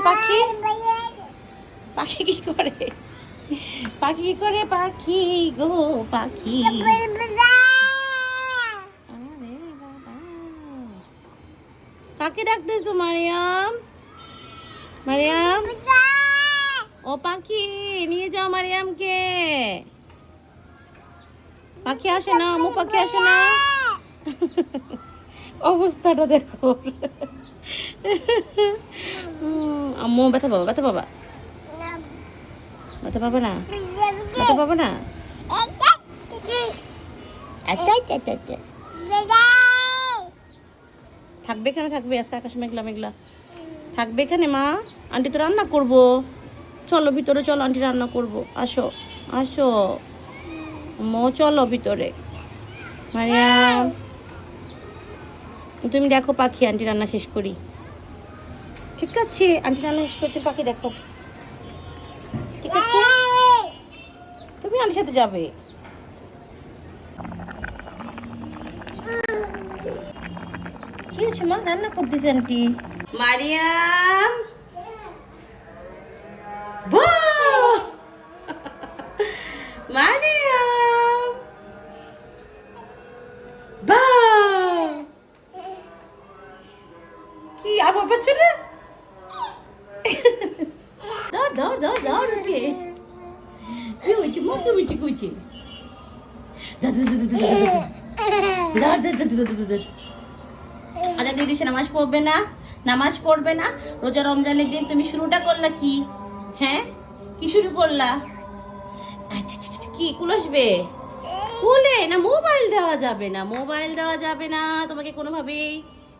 পাখি পাখি কি করে পাখি কি করে পাখি গো পাখি আরে বাবা কাকে ডাকতেছো মারিয়াম মারিয়াম ও পাখি নিয়ে যাও মারিয়ামকে পাখি আসে না আম্মু পাখি আসে না অবস্থাটা দেখো আম্মু ব্যথা পাবা ব্যথা পাবা ব্যথা পাবে না ব্যথা পাবে না আচ্ছা আচ্ছা আচ্ছা আচ্ছা থাকবে এখানে থাকবে আজকে আকাশ মেঘলা মেঘলা থাকবে এখানে মা আন্টি তো রান্না করবো চলো ভিতরে চলো আন্টি রান্না করবো আসো আসো মো চলো ভিতরে মারিয়াম তুমি দেখো পাখি আন্টি রান্না শেষ করি ঠিক আছে আন্টি রান্না শেষ করতে পাখি দেখো ঠিক আছে তুমি আন্টির সাথে যাবে কি হয়েছে মা রান্না করতেছে আন্টি মারিয়াম মারিয়াম কি আবার পাচ্ছ না ধর ধর ধর ধর ওকে কি হয়েছে মা কি হয়েছে কি হয়েছে আচ্ছা দিদি সে নামাজ পড়বে না নামাজ পড়বে না রোজা রমজানের দিন তুমি শুরুটা করলা কি হ্যাঁ কি শুরু করলা আচ্ছা কি কুলাসবে কোলে না মোবাইল দেওয়া যাবে না মোবাইল দেওয়া যাবে না তোমাকে কোনোভাবেই